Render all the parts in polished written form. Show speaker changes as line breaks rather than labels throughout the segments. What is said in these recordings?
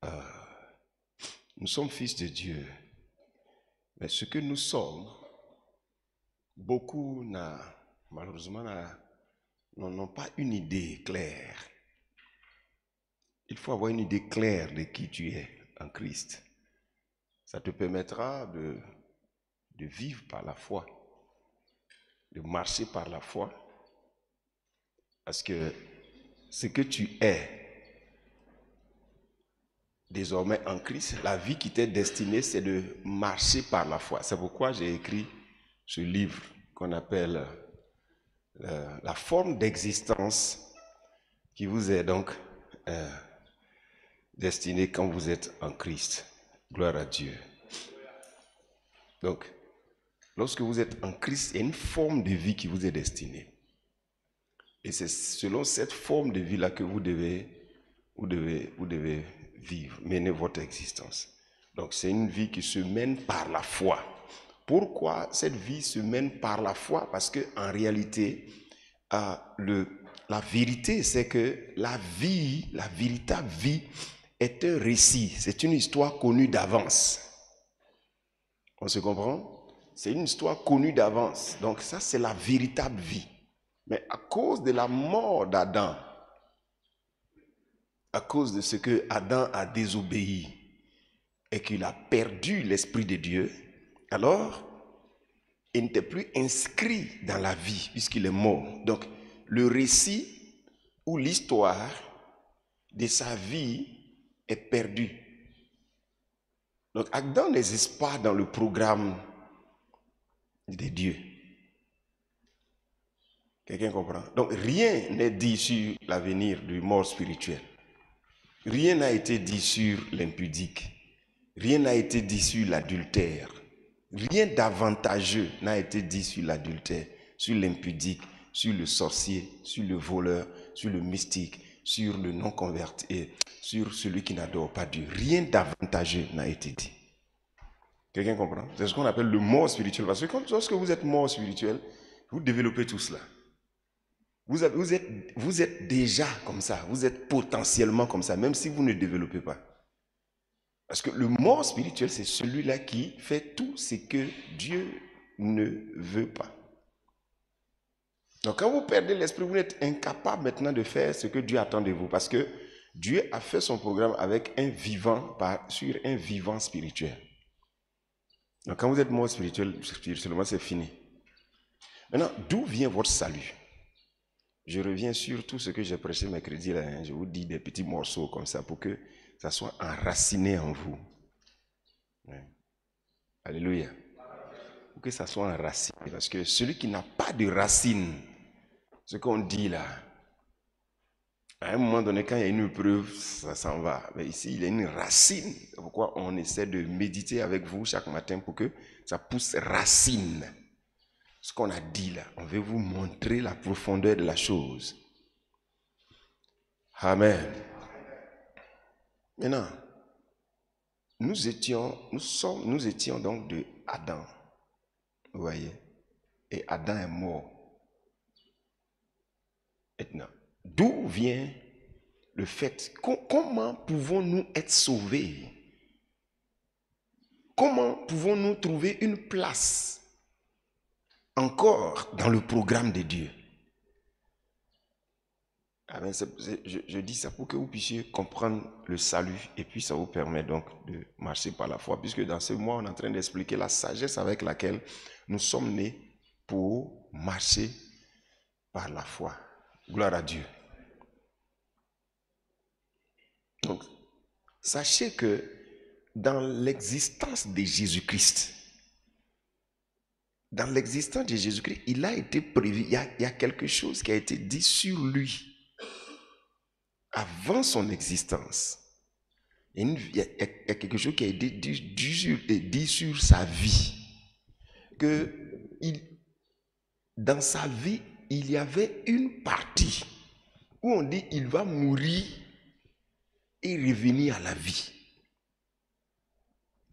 Euh, nous sommes fils de Dieu. Mais ce que nous sommes, beaucoup malheureusement n'ont pas une idée claire. Il faut avoir une idée claire de qui tu es en Christ. Ça te permettra de vivre par la foi, de marcher par la foi. Parce que ce que tu es désormais en Christ, la vie qui t'est destinée, c'est de marcher par la foi. C'est pourquoi j'ai écrit ce livre qu'on appelle la forme d'existence qui vous est donc destinée quand vous êtes en Christ. Gloire à Dieu. Donc, lorsque vous êtes en Christ, il y a une forme de vie qui vous est destinée. Et c'est selon cette forme de vie-là que vous devez vivre, mener votre existence. Donc, c'est une vie qui se mène par la foi. Pourquoi cette vie se mène par la foi? Parce qu'en réalité, la vérité, c'est que la vie, la véritable vie, est un récit. C'est une histoire connue d'avance. On se comprend? C'est une histoire connue d'avance. Donc ça, c'est la véritable vie. Mais à cause de la mort d'Adam, à cause de ce que Adam a désobéi et qu'il a perdu l'Esprit de Dieu, alors il n'était plus inscrit dans la vie puisqu'il est mort. Donc le récit ou l'histoire de sa vie est perdu. Donc Adam n'existe pas dans le programme de Dieu. Quelqu'un comprend? Donc rien n'est dit sur l'avenir du mort spirituel. Rien n'a été dit sur l'impudique. Rien n'a été dit sur l'adultère. Rien d'avantageux n'a été dit sur l'adultère, sur l'impudique, sur le sorcier, sur le voleur, sur le mystique, sur le non-converti, sur celui qui n'adore pas Dieu. Rien d'avantageux n'a été dit. Quelqu'un comprend? C'est ce qu'on appelle le mort spirituel. Parce que lorsque vous êtes mort spirituel, vous développez tout cela. Vous êtes déjà comme ça, vous êtes potentiellement comme ça, même si vous ne développez pas. Parce que le mort spirituel, c'est celui-là qui fait tout ce que Dieu ne veut pas. Donc quand vous perdez l'esprit, vous êtes incapable maintenant de faire ce que Dieu attend de vous. Parce que Dieu a fait son programme avec un vivant, sur un vivant spirituel. Donc quand vous êtes mort spirituellement, c'est fini. Maintenant, d'où vient votre salut? Je reviens sur tout ce que j'ai prêché mercredi là. Je vous dis des petits morceaux comme ça pour que ça soit enraciné en vous. Ouais. Alléluia. Pour que ça soit enraciné. Parce que celui qui n'a pas de racine, ce qu'on dit là, à un moment donné, quand il y a une preuve, ça s'en va. Mais ici, il y a une racine. C'est pourquoi on essaie de méditer avec vous chaque matin pour que ça pousse racine. Ce qu'on a dit là, on veut vous montrer la profondeur de la chose. Amen. Maintenant, nous étions donc de Adam. Vous voyez? Et Adam est mort. Maintenant, d'où vient le fait? Comment pouvons-nous être sauvés? Comment pouvons-nous trouver une place encore dans le programme de Dieu? Amen. Je dis ça pour que vous puissiez comprendre le salut et puis ça vous permet donc de marcher par la foi. Puisque dans ce mois, on est en train d'expliquer la sagesse avec laquelle nous sommes nés pour marcher par la foi. Gloire à Dieu. Donc, sachez que dans l'existence de Jésus-Christ, il a été prévu, il y a quelque chose qui a été dit sur lui avant son existence. Il y a quelque chose qui a été dit sur sa vie. Que dans sa vie, il y avait une partie où on dit il va mourir et revenir à la vie.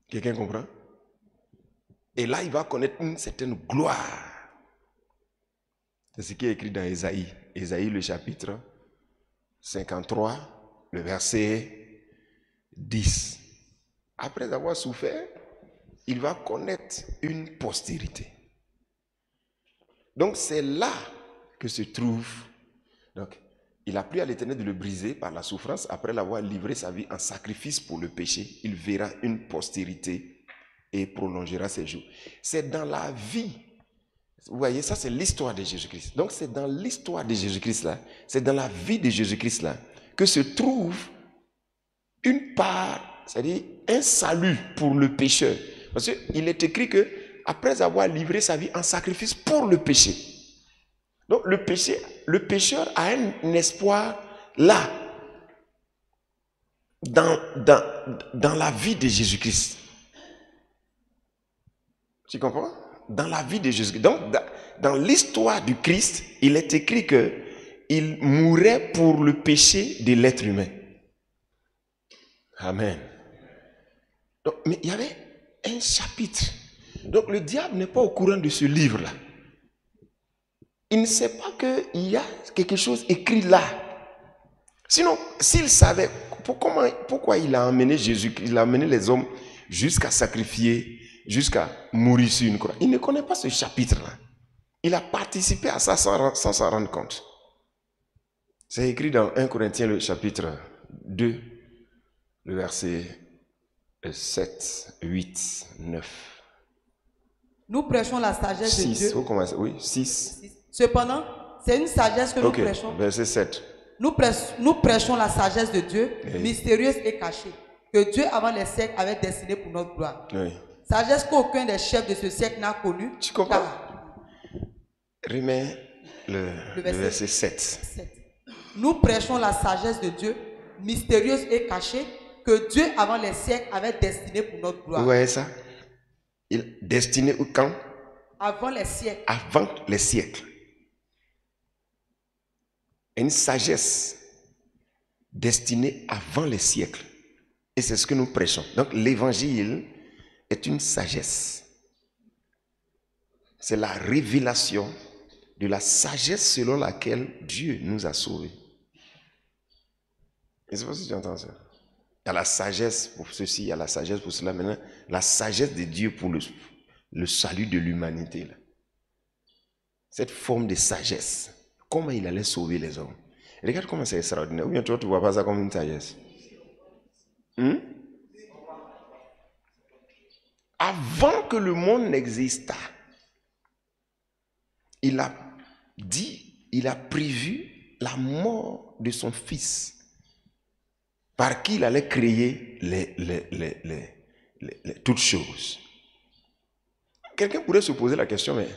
Quelqu'un comprend? Et là, il va connaître une certaine gloire. C'est ce qui est écrit dans Ésaïe. Ésaïe, le chapitre 53, le verset 10. Après avoir souffert, il va connaître une postérité. Donc c'est là que se trouve. Donc, il a plu à l'Éternel de le briser par la souffrance. Après l'avoir livré sa vie en sacrifice pour le péché, il verra une postérité et prolongera ses jours. C'est dans la vie. Vous voyez, ça c'est l'histoire de Jésus-Christ. Donc c'est dans l'histoire de Jésus-Christ là, c'est dans la vie de Jésus-Christ là, que se trouve une part, c'est-à-dire un salut pour le pécheur. Parce qu'il est écrit que après avoir livré sa vie en sacrifice pour le péché. Donc le pécheur a un espoir là, dans la vie de Jésus-Christ. Tu comprends? Dans la vie de Jésus-Christ. Donc dans l'histoire du Christ, il est écrit que il mourrait pour le péché de l'être humain. Amen. Donc, mais il y avait un chapitre. Donc le diable n'est pas au courant de ce livre-là. Il ne sait pas qu'il y a quelque chose écrit là. Sinon, s'il savait, pourquoi il a emmené Jésus, il a emmené les hommes jusqu'à sacrifier, jusqu'à mourir sur une croix. Il ne connaît pas ce chapitre-là. Il a participé à ça sans s'en rendre compte. C'est écrit dans 1 Corinthiens, le chapitre 2, le verset 7, 8, 9.
Nous prêchons la sagesse
6,
de Dieu.
vous commencez, oui, 6.
Cependant, c'est une sagesse que nous prêchons.
Verset 7.
Nous prêchons la sagesse de Dieu, mystérieuse et cachée, que Dieu avant les siècles avait destinée pour notre gloire.
Oui.
Sagesse qu'aucun des chefs de ce siècle n'a connue.
Tu comprends? Remets le verset 7.
Nous prêchons la sagesse de Dieu, mystérieuse et cachée, que Dieu avant les siècles avait destinée pour notre gloire.
Vous voyez ça? Il destiné quand?
Avant les siècles.
Avant les siècles. Une sagesse destinée avant les siècles. Et c'est ce que nous prêchons. Donc l'évangile est une sagesse. C'est la révélation de la sagesse selon laquelle Dieu nous a sauvés. Je ne sais pas si tu entends ça. Il y a la sagesse pour ceci, il y a la sagesse pour cela. Maintenant, la sagesse de Dieu pour le salut de l'humanité. Là. Cette forme de sagesse. Comment il allait sauver les hommes. Regarde comment c'est extraordinaire. Ou bien toi, tu ne vois pas ça comme une sagesse. Avant que le monde n'existât, il a dit, il a prévu la mort de son fils par qui il allait créer toutes choses. Quelqu'un pourrait se poser la question, mais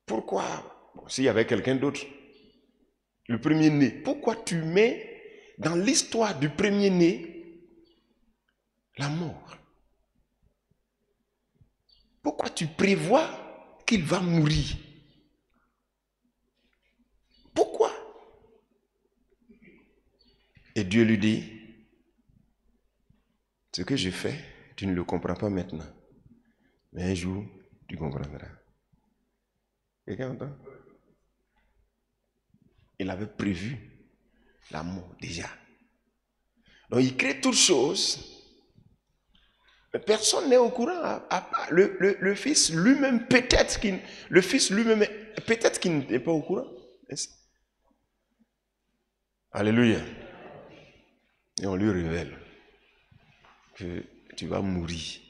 pourquoi, s'il y avait quelqu'un d'autre, le premier-né, pourquoi tu mets dans l'histoire du premier-né la mort? Pourquoi tu prévois qu'il va mourir? Pourquoi? Et Dieu lui dit, ce que je fais, tu ne le comprends pas maintenant. Mais un jour, tu comprendras. Quelqu'un entend? Il avait prévu la mort déjà. Donc il crée toutes choses. Mais personne n'est au courant. Le fils lui-même, peut-être qu'il n'est pas au courant. Alléluia. Et on lui révèle que tu vas mourir.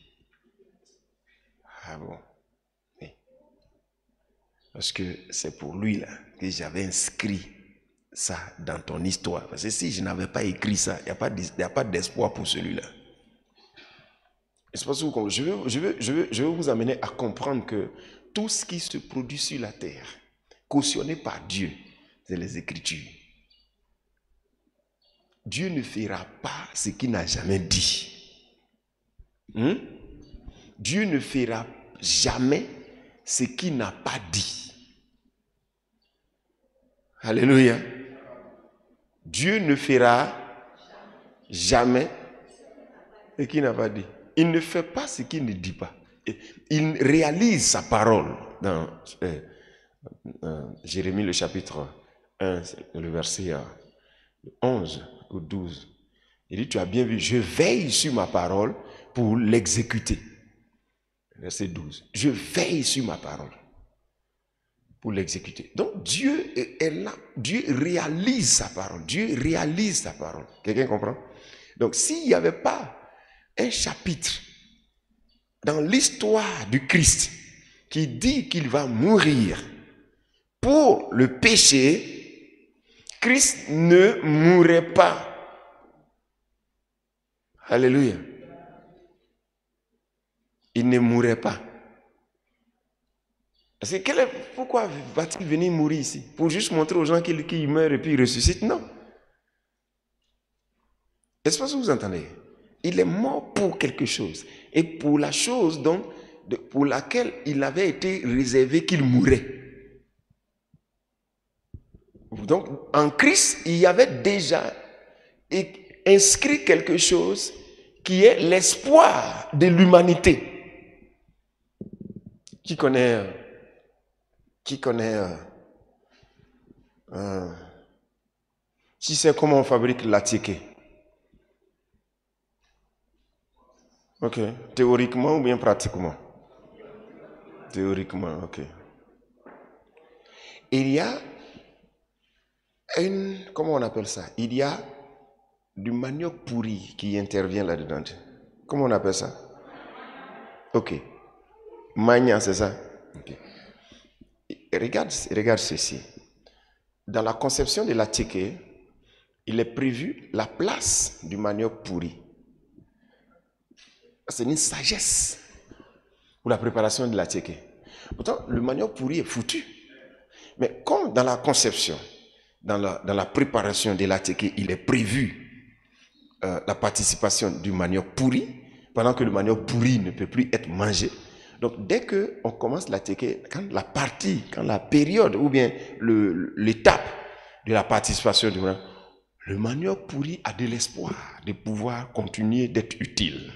Ah bon? Oui. Parce que c'est pour lui là que j'avais inscrit ça dans ton histoire. Parce que si je n'avais pas écrit ça, il n'y a pas d'espoir pour celui-là. Je veux vous amener à comprendre que tout ce qui se produit sur la terre, cautionné par Dieu, c'est les Écritures. Dieu ne fera pas ce qu'il n'a jamais dit. Dieu ne fera jamais ce qu'il n'a pas dit. Alléluia. Dieu ne fera jamais ce qu'il n'a pas dit. Il ne fait pas ce qu'il ne dit pas. Il réalise sa parole dans Jérémie le chapitre 1, le verset 11 ou 12. Il dit, tu as bien vu, je veille sur ma parole pour l'exécuter. Verset 12. Je veille sur ma parole pour l'exécuter. Donc Dieu est là, Dieu réalise sa parole, Dieu réalise sa parole. Quelqu'un comprend? Donc s'il n'y avait pas un chapitre dans l'histoire du Christ qui dit qu'il va mourir pour le péché, Christ ne mourrait pas. Alléluia. Il ne mourrait pas. Parce que pourquoi va-t-il venir mourir ici? Pour juste montrer aux gens qu'il meurt et puis il ressuscite? Non. Est-ce que vous entendez? Il est mort pour quelque chose. Et pour la chose pour laquelle il avait été réservé qu'il mourrait. Donc, en Christ, il y avait déjà inscrit quelque chose qui est l'espoir de l'humanité. Qui connaît si c'est comment on fabrique la ticket? Ok. Théoriquement ou bien pratiquement? Théoriquement, ok. Il y a comment on appelle ça? Il y a du manioc pourri qui intervient là-dedans. Comment on appelle ça? Ok. Mania, c'est ça? Ok. Regarde ceci. Dans la conception de la ticket, il est prévu la place du manioc pourri. C'est une sagesse pour la préparation de la ticket. Pourtant, le manioc pourri est foutu. Mais comme dans la conception, dans la préparation de la ticket, il est prévu la participation du manioc pourri, pendant que le manioc pourri ne peut plus être mangé. Donc, dès qu'on commence la ticket, quand la période ou bien l'étape de la participation du manioc, le manioc pourri a de l'espoir de pouvoir continuer d'être utile.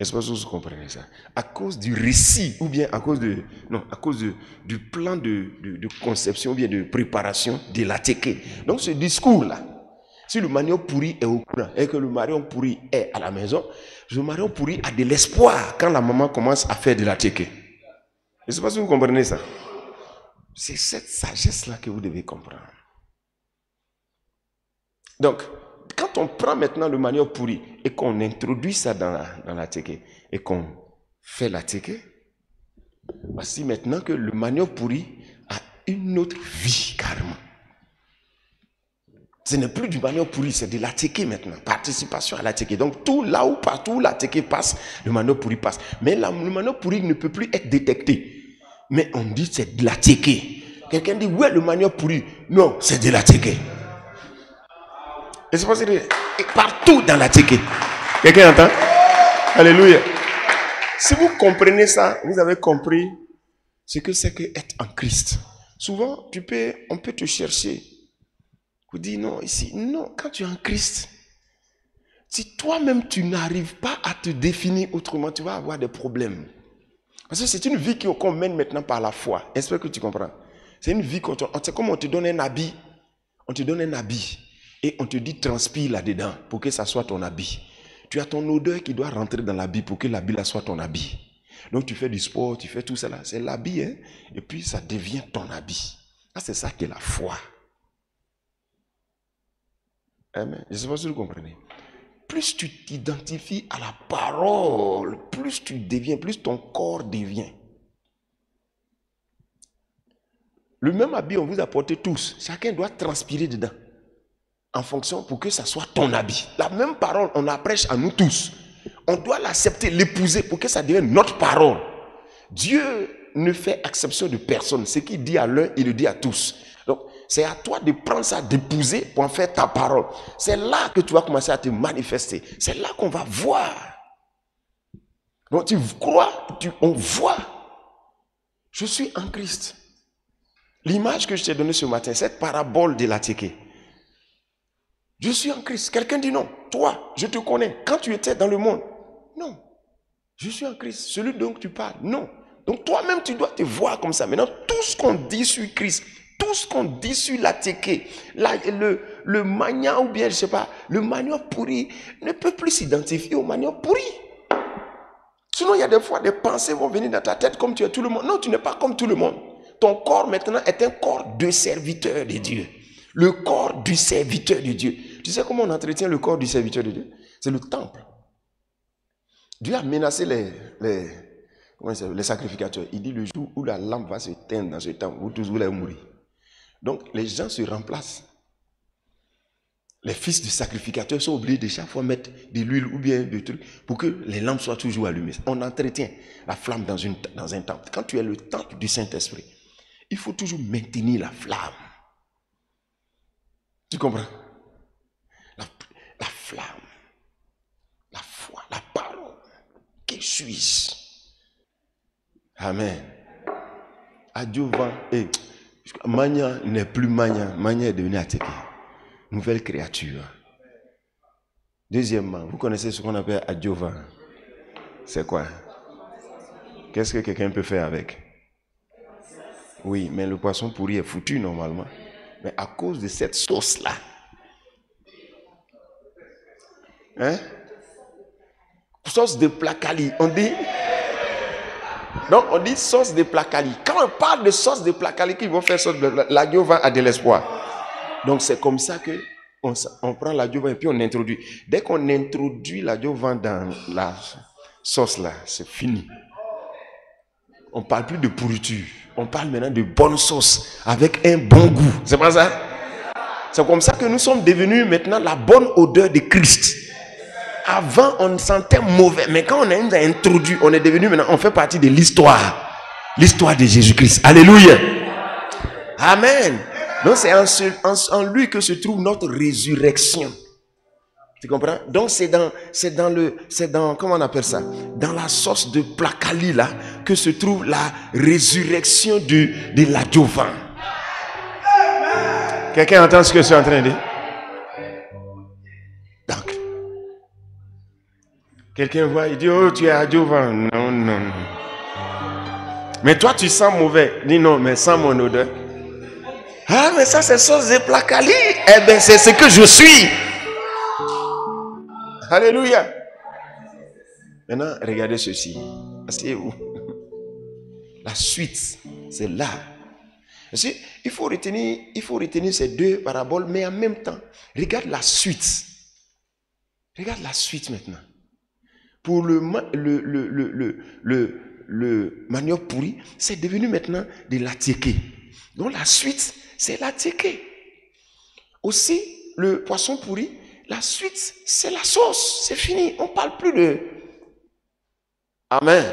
Est-ce que vous comprenez ça? À cause du récit ou bien à cause du plan de conception ou bien de préparation de la ticket. Donc, ce discours-là, si le manioc pourri est au courant et que le manioc pourri est à la maison, le manioc pourri a de l'espoir quand la maman commence à faire de la ticket. Je ne sais pas si vous comprenez ça. C'est cette sagesse-là que vous devez comprendre. Donc, quand on prend maintenant le manioc pourri et qu'on introduit ça dans la ticket et qu'on fait la ticket, voici maintenant que le manioc pourri a une autre vie carrément. Ce n'est plus du manioc pourri, c'est de la ticket maintenant. Participation à la ticket. Donc partout où la ticket passe, le manioc pourri passe. Mais le manioc pourri ne peut plus être détecté. Mais on dit c'est de la ticket. Quelqu'un dit ouais le manioc pourri. Non, c'est de la ticket. Et c'est parce que partout dans la ticket. Quelqu'un entend? Alléluia. Si vous comprenez ça, vous avez compris ce que c'est qu'être en Christ. Souvent, on peut te chercher. Vous dites non, ici, non, quand tu es en Christ, si toi-même tu n'arrives pas à te définir autrement, tu vas avoir des problèmes. Parce que c'est une vie qu'on mène maintenant par la foi. J'espère que tu comprends. C'est une vie c'est comme on te donne un habit. On te donne un habit et on te dit transpire là-dedans pour que ça soit ton habit. Tu as ton odeur qui doit rentrer dans l'habit pour que l'habit là soit ton habit. Donc tu fais du sport, tu fais tout ça là. C'est l'habit, hein? Et puis ça devient ton habit. Ah, c'est ça qui est la foi. Amen. Je ne sais pas si vous comprenez. Plus tu t'identifies à la parole, plus ton corps devient. Le même habit, on vous a porté tous. Chacun doit transpirer dedans. En fonction pour que ça soit ton habit. La même parole, on la prêche à nous tous. On doit l'accepter, l'épouser pour que ça devienne notre parole. Dieu ne fait exception de personne. Ce qu'il dit à l'un, il le dit à tous. Donc, c'est à toi de prendre ça, d'épouser pour en faire ta parole. C'est là que tu vas commencer à te manifester. C'est là qu'on va voir. Donc, tu crois, on voit. Je suis en Christ. L'image que je t'ai donnée ce matin, cette parabole de la ticket. Je suis en Christ. Quelqu'un dit non. Toi, je te connais. Quand tu étais dans le monde. Non. Je suis en Christ. Celui dont tu parles. Non. Donc toi-même, tu dois te voir comme ça. Maintenant, tout ce qu'on dit sur Christ, tout ce qu'on dit sur la ticket, le manioc ou bien, je ne sais pas, le manioc pourri ne peut plus s'identifier au manioc pourri. Sinon, il y a des fois, des pensées vont venir dans ta tête comme tu es tout le monde. Non, tu n'es pas comme tout le monde. Ton corps maintenant est un corps de serviteur de Dieu. Le corps du serviteur de Dieu. Tu sais comment on entretient le corps du serviteur de Dieu? C'est le temple. Dieu a menacé les sacrificateurs. Il dit le jour où la lampe va se teindre dans ce temple, vous tous vous allez mourir. Donc les gens se remplacent. Les fils de sacrificateurs sont obligés de chaque fois mettre de l'huile ou bien de trucs pour que les lampes soient toujours allumées. On entretient la flamme dans un temple. Quand tu es le temple du Saint-Esprit, il faut toujours maintenir la flamme. Tu comprends? La flamme, la foi, la parole. Qui suis-je? Amen. Adjouvant. Mania n'est plus Mania. Mania est devenu Ateke. Nouvelle créature. Deuxièmement, vous connaissez ce qu'on appelle adjouvant. C'est quoi? Qu'est-ce que quelqu'un peut faire avec? Oui, mais le poisson pourri est foutu normalement. Mais à cause de cette sauce-là. Hein? Sauce de placali. On dit... Donc on dit sauce de placali. Quand on parle de sauce de placali, qu'ils vont faire sauce de l'adjouvant a de l'espoir. Donc c'est comme ça que on prend l'adjouvant et puis on introduit. Dès qu'on introduit l'adjouvant dans la sauce là, c'est fini. On ne parle plus de pourriture. On parle maintenant de bonne sauce avec un bon goût. C'est pas ça? C'est comme ça que nous sommes devenus maintenant la bonne odeur de Christ. Avant, on sentait mauvais. Mais quand on a introduit, on est devenu maintenant, on fait partie de l'histoire. L'histoire de Jésus-Christ. Alléluia. Amen. Donc c'est en lui que se trouve notre résurrection. Tu comprends? Donc c'est dans, comment on appelle ça? Dans la sauce de placali là, que se trouve la résurrection de l'adjouvant. Quelqu'un entend ce que je suis en train de dire? Donc, quelqu'un voit, il dit, oh, tu es adjouvant. Non, non, non. Mais toi, tu sens mauvais. Dis non, mais sens mon odeur. Ah, mais ça, c'est sauce de placali. Eh bien, c'est ce que je suis. Alléluia. Maintenant, regardez ceci. Asseyez-vous. La suite, c'est là. Il faut retenir ces deux paraboles, mais en même temps, regarde la suite. Regarde la suite maintenant. Pour le manioc pourri, c'est devenu maintenant de l'attiéké. Donc la suite, c'est l'attiéké. Aussi, le poisson pourri, la suite, c'est la sauce. C'est fini. On ne parle plus de... Amen.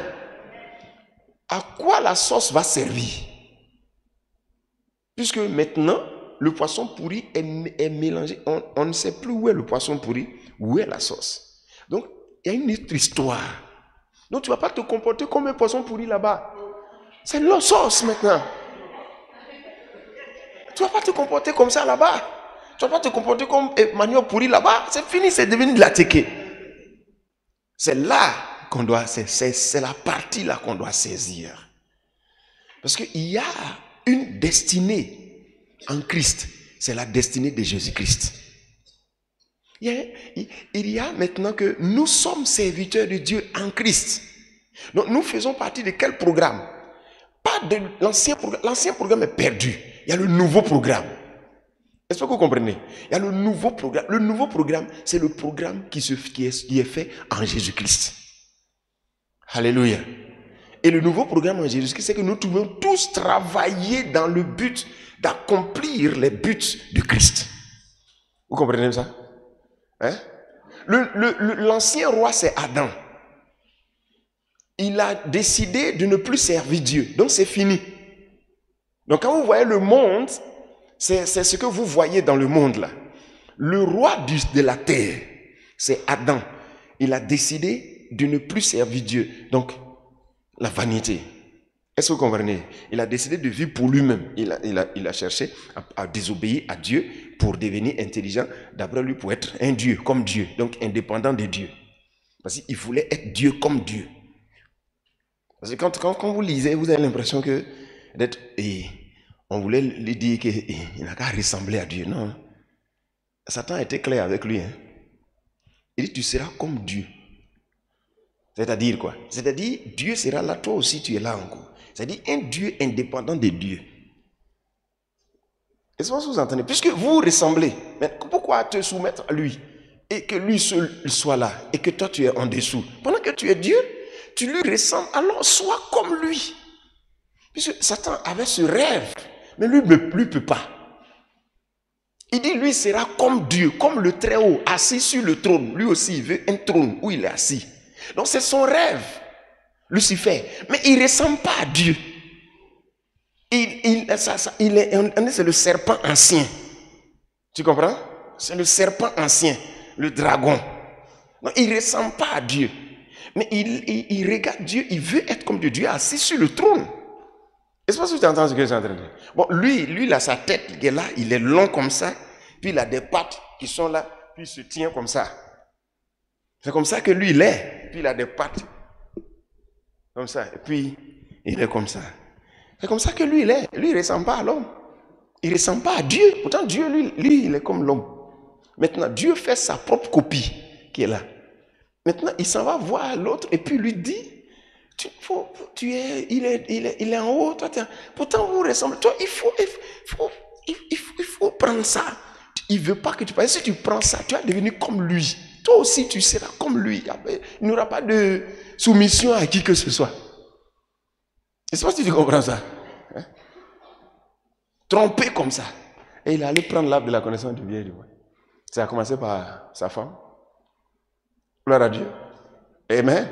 À quoi la sauce va servir? Puisque maintenant, le poisson pourri est mélangé. On ne sait plus où est le poisson pourri, où est la sauce. Donc, il y a une autre histoire. Donc, tu ne vas pas te comporter comme un poisson pourri là-bas. C'est la sauce maintenant. Tu ne vas pas te comporter comme ça là-bas. Tu ne vas pas te comporter comme un manioc pourri là-bas. C'est fini, c'est devenu de l'attiéké. C'est là qu'on doit, c'est la partie là qu'on doit saisir. Parce qu'il y a une destinée en Christ. C'est la destinée de Jésus-Christ. Il y a maintenant que nous sommes serviteurs de Dieu en Christ. Donc nous faisons partie de quel programme? Pas de l'ancien programme. L'ancien programme est perdu. Il y a le nouveau programme. Est-ce que vous comprenez? Il y a le nouveau programme. Le nouveau programme, c'est le programme qui est fait en Jésus-Christ. Alléluia. Et le nouveau programme en Jésus-Christ, c'est que nous devons tous travailler dans le but d'accomplir les buts de Christ. Vous comprenez ça? Hein? L'ancien roi, c'est Adam. Il a décidé de ne plus servir Dieu. Donc c'est fini. Donc quand vous voyez le monde, c'est ce que vous voyez dans le monde là. Le roi de la terre, c'est Adam. Il a décidé de ne plus servir Dieu. Donc, la vanité. Est-ce que vous comprenez? Il a décidé de vivre pour lui-même. Il a cherché à désobéir à Dieu pour devenir intelligent. D'après lui, pour être un Dieu comme Dieu. Donc, indépendant de Dieu. Parce qu'il voulait être Dieu comme Dieu. Parce que quand vous lisez, vous avez l'impression que on voulait lui dire qu'il n'a qu'à ressembler à Dieu. Non. Satan était clair avec lui. Hein. Il dit, tu seras comme Dieu. C'est-à-dire quoi? C'est-à-dire, Dieu sera là, toi aussi tu es là encore. C'est-à-dire, un Dieu indépendant de Dieu. Est-ce que vous entendez? Puisque vous ressemblez, mais pourquoi te soumettre à lui? Et que lui seul soit là, et que toi tu es en dessous. Pendant que tu es Dieu, tu lui ressembles, alors sois comme lui. Puisque Satan avait ce rêve, mais lui ne peut pas. Il dit, lui sera comme Dieu, comme le Très-Haut, assis sur le trône. Lui aussi, il veut un trône où il est assis. Donc c'est son rêve, Lucifer. Mais il ne ressemble pas à Dieu. C'est le serpent ancien. Tu comprends? C'est le serpent ancien, le dragon. Donc, il ne ressemble pas à Dieu. Mais il regarde Dieu, il veut être comme Dieu. Dieu est assis sur le trône. Est-ce que tu entends ce que je suis en train de dire? Bon, lui, il a sa tête qui est là, il est long comme ça, puis il a des pattes qui sont là, puis il se tient comme ça. C'est comme ça que lui, il est. Puis il a des pattes comme ça, et puis il est comme ça. C'est comme ça que lui, il est. Lui, il ne ressemble pas à l'homme. Il ne ressemble pas à Dieu. Pourtant, Dieu, lui, il est comme l'homme. Maintenant, Dieu fait sa propre copie qui est là. Maintenant, il s'en va voir l'autre et puis lui dit, il est en haut, toi, pourtant vous ressemblez. Toi, il faut prendre ça. Il ne veut pas que tu parles. Si tu prends ça, tu vas devenir comme lui. Toi aussi, tu seras comme lui. Il n'y aura pas de soumission à qui que ce soit. Je ne sais pas si tu comprends ça. Hein? Trompé comme ça. Et il allait prendre l'arbre de la connaissance du bien et du mal. Ça a commencé par sa femme. Gloire à Dieu. Amen.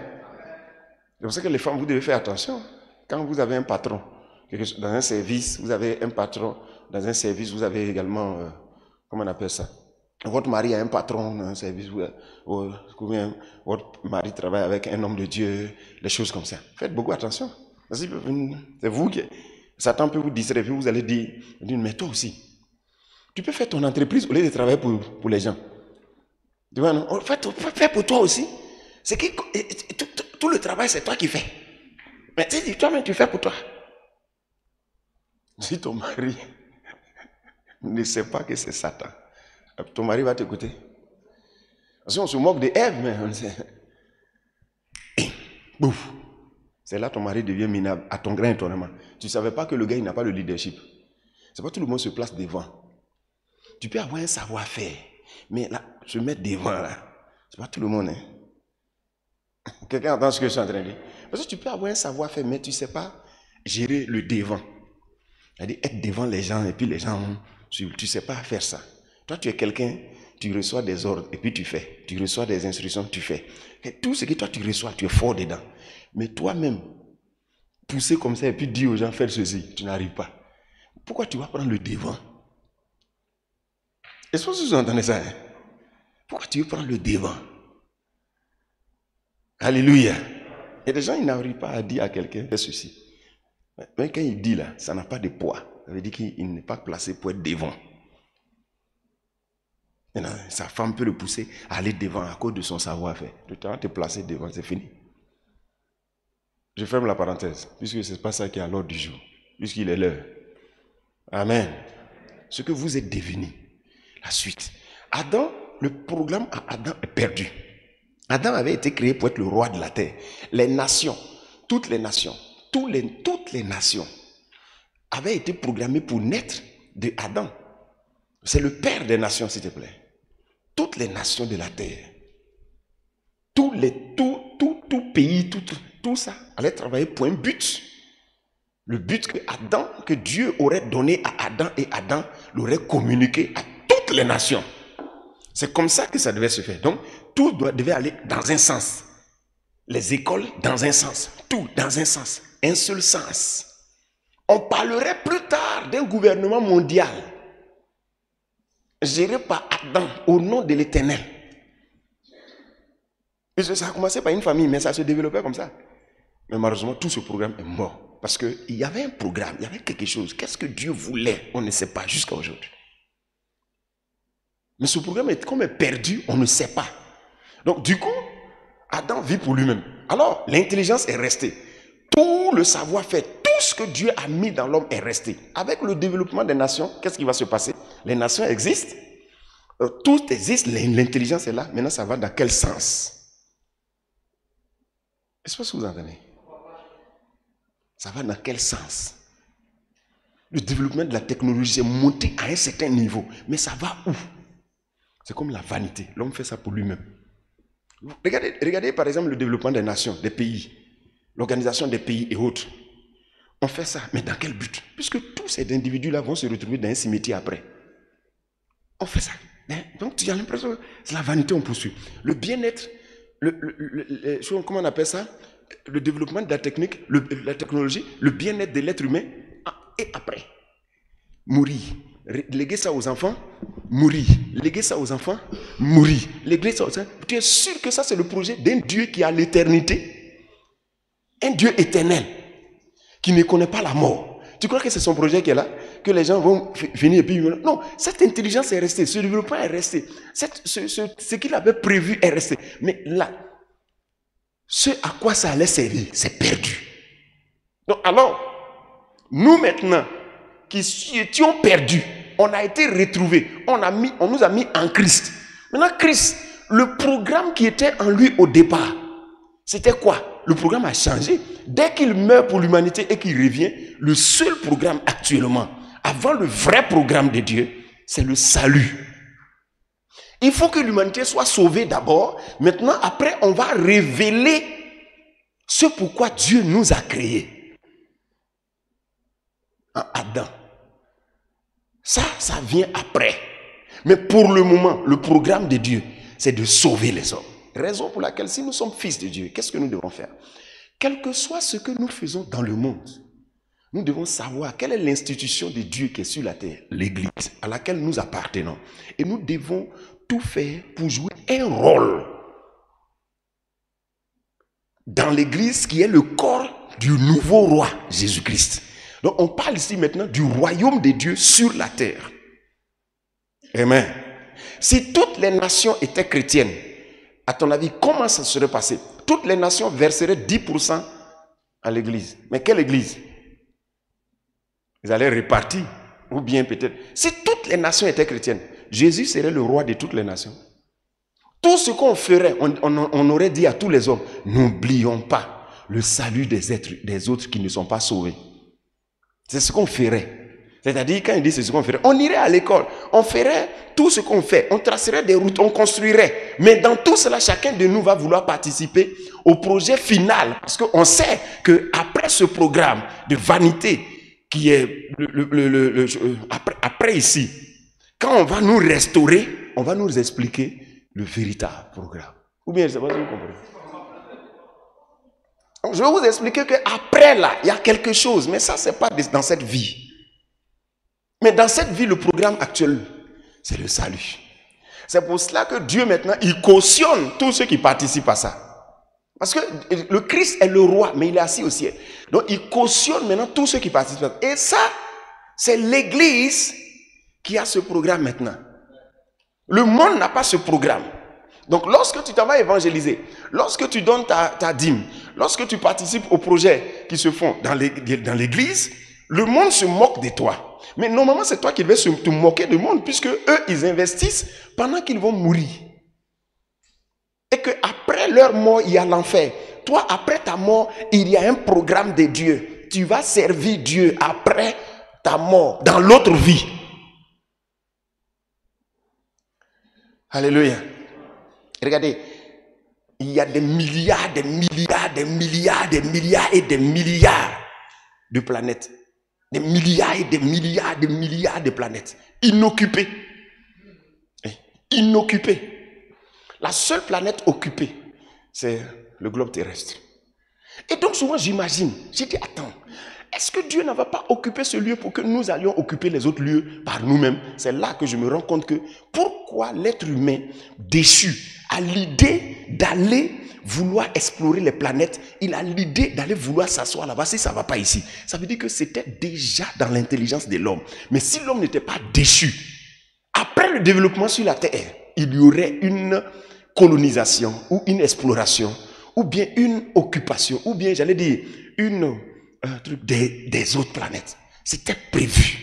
C'est pour ça que les femmes, vous devez faire attention. Quand vous avez un patron, dans un service, vous avez un patron, dans un service, vous avez également, comment on appelle ça? Votre mari a un patron dans un service, votre mari travaille avec un homme de Dieu, des choses comme ça. Faites beaucoup attention. C'est vous qui... Satan peut vous distraire, vous allez dire, mais toi aussi, tu peux faire ton entreprise au lieu de travailler pour les gens. Tu vois, non? Fais pour toi aussi. C'est que tout le travail, c'est toi qui fais. Mais toi-même, tu fais pour toi. Si ton mari ne sait pas que c'est Satan, ton mari va t'écouter. Si on se moque de Ève, mais on sait. Bouf. C'est là que ton mari devient minable, à ton grand étonnement. Tu ne savais pas que le gars, il n'a pas le leadership. C'est pas tout le monde se place devant. Tu peux avoir un savoir-faire, mais là, se mettre devant, là, c'est pas tout le monde. Hein. Quelqu'un entend ce que je suis en train de dire? Parce que tu peux avoir un savoir-faire, mais tu ne sais pas gérer le devant. C'est-à-dire être devant les gens, et puis les gens, tu ne sais pas faire ça. Toi, tu es quelqu'un, tu reçois des ordres, et puis tu fais. Tu reçois des instructions, tu fais. Et tout ce que toi, tu reçois, tu es fort dedans. Mais toi-même, pousser comme ça, et puis dire aux gens, faites ceci, tu n'arrives pas. Pourquoi tu vas prendre le devant? Est-ce que vous entendez ça? Hein? Pourquoi tu veux prendre le devant? Alléluia. Il y a des gens, ils n'arrivent pas à dire à quelqu'un, fais ceci. Mais quand il dit là, ça n'a pas de poids. Ça veut dire qu'il n'est pas placé pour être devant. Maintenant, sa femme peut le pousser à aller devant à cause de son savoir-faire. Tu vas te placer devant, c'est fini. Je ferme la parenthèse, puisque ce n'est pas ça qui est à l'ordre du jour, puisqu'il est l'heure. Amen. Ce que vous êtes devenu, la suite. Adam, le programme à Adam est perdu. Adam avait été créé pour être le roi de la terre. Les nations, toutes les nations, toutes les nations avaient été programmées pour naître de Adam. C'est le père des nations, s'il te plaît. Toutes les nations de la terre, tout pays, tout ça allait travailler pour un but. Le but que Dieu aurait donné à Adam et Adam l'aurait communiqué à toutes les nations. C'est comme ça que ça devait se faire. Donc, tout devait aller dans un sens. Les écoles dans un sens. Tout dans un sens. Un seul sens. On parlerait plus tard d'un gouvernement mondial géré par Adam au nom de l'Éternel. Ça a commencé par une famille, mais ça se développait comme ça. Mais malheureusement, tout ce programme est mort. Parce qu'il y avait un programme, il y avait quelque chose. Qu'est-ce que Dieu voulait? On ne sait pas jusqu'à aujourd'hui. Mais ce programme est comme perdu, on ne sait pas. Donc du coup, Adam vit pour lui-même. Alors, l'intelligence est restée. Tout le savoir-faire, tout ce que Dieu a mis dans l'homme est resté. Avec le développement des nations, qu'est-ce qui va se passer? Les nations existent. Tout existe, l'intelligence est là. Maintenant, ça va dans quel sens? Est-ce que vous entendez? Ça va dans quel sens? Le développement de la technologie est monté à un certain niveau. Mais ça va où? C'est comme la vanité. L'homme fait ça pour lui-même. Regardez par exemple le développement des nations, des pays, l'organisation des pays et autres. On fait ça, mais dans quel but? Puisque tous ces individus-là vont se retrouver dans un cimetière après. On fait ça. Donc tu as l'impression que c'est la vanité, on poursuit. Le bien-être, comment on appelle ça? Le développement de la technique, la technologie, le bien-être de l'être humain, et après, mourir. Léguer ça aux enfants, mourir. Léguer ça aux enfants, mourir. Léguer ça aux enfants. Tu es sûr que ça c'est le projet d'un Dieu qui a l'éternité? Un Dieu éternel qui ne connaît pas la mort. Tu crois que c'est son projet qui est là? Que les gens vont venir et puis... Non, cette intelligence est restée, ce développement est resté. Ce qu'il avait prévu est resté. Mais là, ce à quoi ça allait servir, c'est perdu. Donc alors, nous maintenant, qui étions perdus, on a été retrouvés, on nous a mis en Christ. Maintenant, Christ, le programme qui était en lui au départ, c'était quoi? Le programme a changé. Dès qu'il meurt pour l'humanité et qu'il revient, le seul programme actuellement, avant le vrai programme de Dieu, c'est le salut. Il faut que l'humanité soit sauvée d'abord. Maintenant, après, on va révéler ce pourquoi Dieu nous a créés. En Adam. Ça vient après. Mais pour le moment, le programme de Dieu, c'est de sauver les hommes. Raison pour laquelle, si nous sommes fils de Dieu, qu'est-ce que nous devons faire? Quel que soit ce que nous faisons dans le monde, nous devons savoir quelle est l'institution de Dieu qui est sur la terre, l'Église, à laquelle nous appartenons. Et nous devons tout faire pour jouer un rôle dans l'Église qui est le corps du nouveau roi, Jésus-Christ. Donc on parle ici maintenant du royaume de Dieu sur la terre. Amen. Si toutes les nations étaient chrétiennes, à ton avis, comment ça serait passé? Toutes les nations verseraient 10% à l'église. Mais quelle église? Ils allaient répartir. Ou bien peut-être. Si toutes les nations étaient chrétiennes, Jésus serait le roi de toutes les nations. Tout ce qu'on ferait, on aurait dit à tous les hommes, n'oublions pas le salut des autres qui ne sont pas sauvés. C'est ce qu'on ferait. C'est-à-dire, quand il dit c'est ce qu'on ferait, on irait à l'école, on ferait tout ce qu'on fait, on tracerait des routes, on construirait. Mais dans tout cela, chacun de nous va vouloir participer au projet final. Parce qu'on sait qu'après ce programme de vanité, qui est après ici, quand on va nous restaurer, on va nous expliquer le véritable programme. Ou bien, je ne sais pas si vous comprenez. Donc, je vais vous expliquer qu'après là, il y a quelque chose, mais ça, ce n'est pas dans cette vie. Mais dans cette vie, le programme actuel, c'est le salut. C'est pour cela que Dieu maintenant, il cautionne tous ceux qui participent à ça. Parce que le Christ est le roi, mais il est assis au ciel. Donc il cautionne maintenant tous ceux qui participent à ça. Et ça, c'est l'Église qui a ce programme maintenant. Le monde n'a pas ce programme. Donc lorsque tu t'en vas évangéliser, lorsque tu donnes ta dîme, lorsque tu participes aux projets qui se font dans l'Église, le monde se moque de toi. Mais normalement, c'est toi qui devais te moquer du monde, puisque eux, ils investissent pendant qu'ils vont mourir. Et qu'après leur mort, il y a l'enfer. Toi, après ta mort, il y a un programme de Dieu. Tu vas servir Dieu après ta mort, dans l'autre vie. Alléluia. Regardez, il y a des milliards, des milliards, des milliards, des milliards et des milliards de planètes. Des milliards et des milliards, des milliards de planètes inoccupées. Inoccupées. La seule planète occupée, c'est le globe terrestre. Et donc souvent j'imagine, j'ai dit attends, est-ce que Dieu n'avait pas occupé ce lieu pour que nous allions occuper les autres lieux par nous-mêmes? C'est là que je me rends compte que pourquoi l'être humain déchu a l'idée d'aller vouloir explorer les planètes, il a l'idée d'aller vouloir s'asseoir là-bas. Si ça ne va pas ici, ça veut dire que c'était déjà dans l'intelligence de l'homme. Mais si l'homme n'était pas déchu, après le développement sur la terre, il y aurait une colonisation ou une exploration ou bien une occupation ou bien j'allais dire un truc des autres planètes. C'était prévu.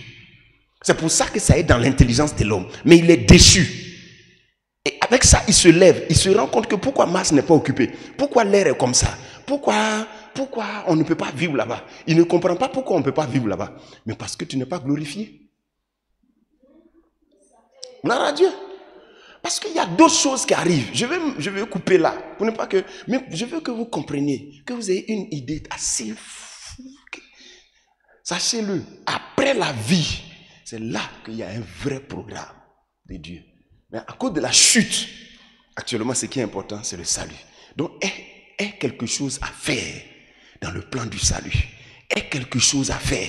C'est pour ça que ça est dans l'intelligence de l'homme. Mais il est déchu. avec ça, il se lève, il se rend compte que pourquoi Mars n'est pas occupé, pourquoi l'air est comme ça, pourquoi on ne peut pas vivre là-bas. Il ne comprend pas pourquoi on ne peut pas vivre là-bas. Mais parce que tu n'es pas glorifié. Gloire à Dieu. Parce qu'il y a d'autres choses qui arrivent. Je vais couper là. Pour ne pas que, mais je veux que vous compreniez, que vous ayez une idée assez fou. Sachez-le, après la vie, c'est là qu'il y a un vrai programme de Dieu. Mais à cause de la chute, actuellement, ce qui est important, c'est le salut. Donc, est quelque chose à faire dans le plan du salut. Est quelque chose à faire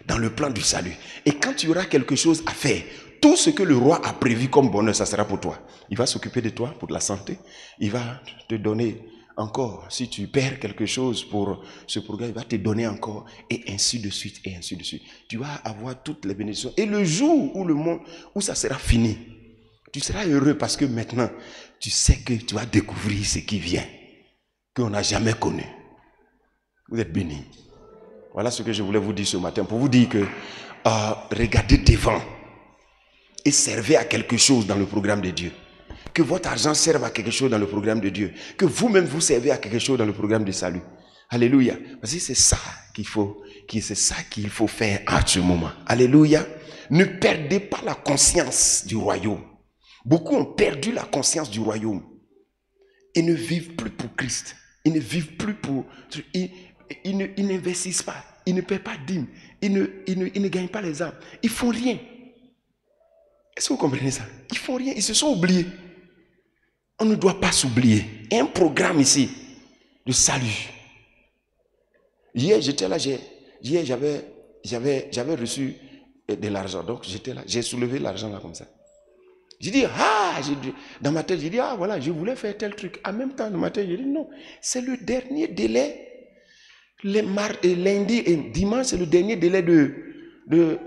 dans le plan du salut. Et quand tu auras quelque chose à faire, tout ce que le roi a prévu comme bonheur, ça sera pour toi. Il va s'occuper de toi pour la santé. Il va te donner encore. Si tu perds quelque chose pour ce programme, il va te donner encore. Et ainsi de suite, et ainsi de suite. Tu vas avoir toutes les bénédictions. Et le jour où le monde, où ça sera fini, tu seras heureux parce que maintenant, tu sais que tu vas découvrir ce qui vient, qu'on n'a jamais connu. Vous êtes bénis. Voilà ce que je voulais vous dire ce matin, pour vous dire que regardez devant et servez à quelque chose dans le programme de Dieu. Que votre argent serve à quelque chose dans le programme de Dieu. Que vous-même vous servez à quelque chose dans le programme de salut. Alléluia. Parce que c'est ça qu'il faut faire à ce moment. Alléluia. Ne perdez pas la conscience du royaume. Beaucoup ont perdu la conscience du royaume. Ils ne vivent plus pour Christ. Ils ne vivent plus pour... Ils n'investissent pas. Ils ne paient pas dîmes. Ils ne gagnent pas les âmes. Ils font rien. Est-ce que vous comprenez ça? Ils font rien. Ils se sont oubliés. On ne doit pas s'oublier. Il y a un programme ici de salut. Hier, j'étais là. Hier, j'avais reçu de l'argent. Donc, j'étais là. J'ai soulevé l'argent là comme ça. J'ai dit, dans ma tête, j'ai dit, voilà, je voulais faire tel truc. En même temps, dans ma tête, j'ai dit, non, c'est le dernier délai. Lundi et dimanche, c'est le dernier délai de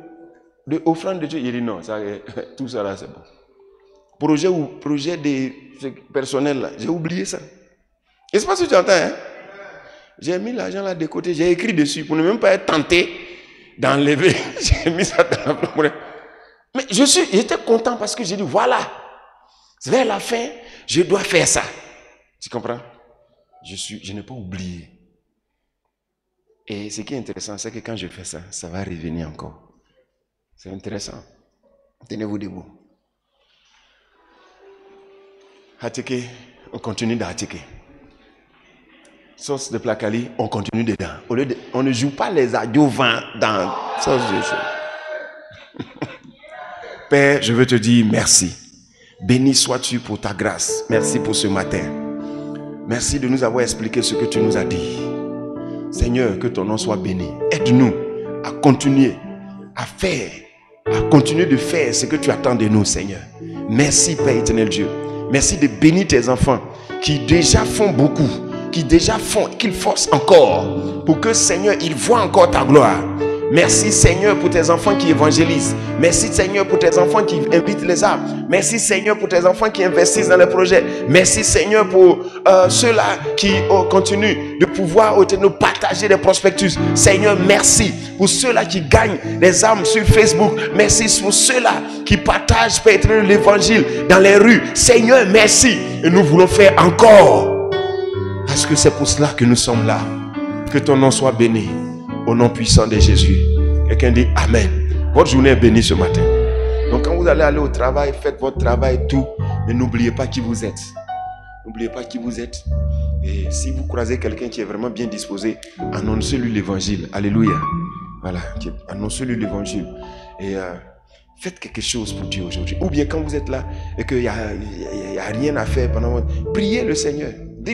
offrande de Dieu. Il dit, non, ça, tout ça là, c'est bon. Projet personnel là, j'ai oublié ça. Et c'est pas ce que tu entends, hein? J'ai mis l'argent là de côté, j'ai écrit dessus pour ne même pas être tenté d'enlever. J'ai mis ça dans la... Mais j'étais content parce que j'ai dit, voilà, vers la fin, je dois faire ça. Tu comprends? Je n'ai pas oublié. Et ce qui est intéressant, c'est que quand je fais ça, ça va revenir encore. C'est intéressant. Tenez-vous debout. Hatike, on continue d'Hatike. Sauce de placali, on continue dedans. On ne joue pas les adjuvants dans sauce de choses. Père, je veux te dire merci. Béni sois-tu pour ta grâce. Merci pour ce matin. Merci de nous avoir expliqué ce que tu nous as dit. Seigneur, que ton nom soit béni. Aide-nous à continuer à faire, à continuer de faire ce que tu attends de nous, Seigneur. Merci, Père éternel Dieu. Merci de bénir tes enfants qui déjà font beaucoup, qui déjà font, qu'ils forcent encore pour que, Seigneur, ils voient encore ta gloire. Merci Seigneur pour tes enfants qui évangélisent. Merci Seigneur pour tes enfants qui invitent les âmes. Merci Seigneur pour tes enfants qui investissent dans les projets. Merci Seigneur pour ceux-là qui continuent de pouvoir nous partager des prospectus. Seigneur, merci pour ceux-là qui gagnent des âmes sur Facebook. Merci pour ceux-là qui partagent l'évangile dans les rues. Seigneur, merci. Et nous voulons faire encore. Parce que c'est pour cela que nous sommes là. Que ton nom soit béni. Au nom puissant de Jésus. Quelqu'un dit Amen. Votre journée est bénie ce matin. Donc quand vous allez aller au travail, faites votre travail, tout. Mais n'oubliez pas qui vous êtes. N'oubliez pas qui vous êtes. Et si vous croisez quelqu'un qui est vraiment bien disposé, annoncez-lui l'évangile. Alléluia. Voilà. Annoncez-lui l'évangile. Et faites quelque chose pour Dieu aujourd'hui. Ou bien quand vous êtes là et qu'il n'y a rien à faire pendant priez le Seigneur.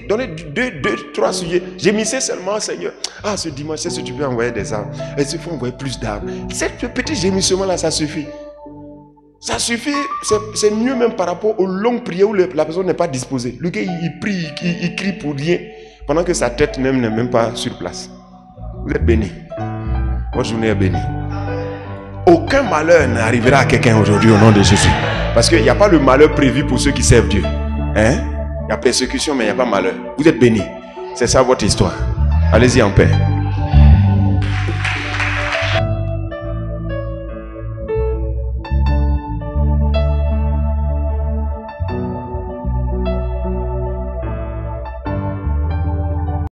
Donnez 2, 3 sujets. J'ai mis seulement, Seigneur. Ce dimanche, est-ce que tu peux envoyer des âmes? Est-ce qu'il faut envoyer plus d'âmes? Ce petit gémissement-là, ça suffit. Ça suffit. C'est mieux même par rapport aux longues prières où la personne n'est pas disposée. Le gars, il prie, il crie pour rien. Pendant que sa tête n'est même pas sur place. Vous êtes bénis. Votre journée est bénie. Aucun malheur n'arrivera à quelqu'un aujourd'hui au nom de Jésus. Parce qu'il n'y a pas le malheur prévu pour ceux qui servent Dieu. Hein? Il y a persécution, mais il n'y a pas malheur. Vous êtes bénis. C'est ça votre histoire. Allez-y en paix.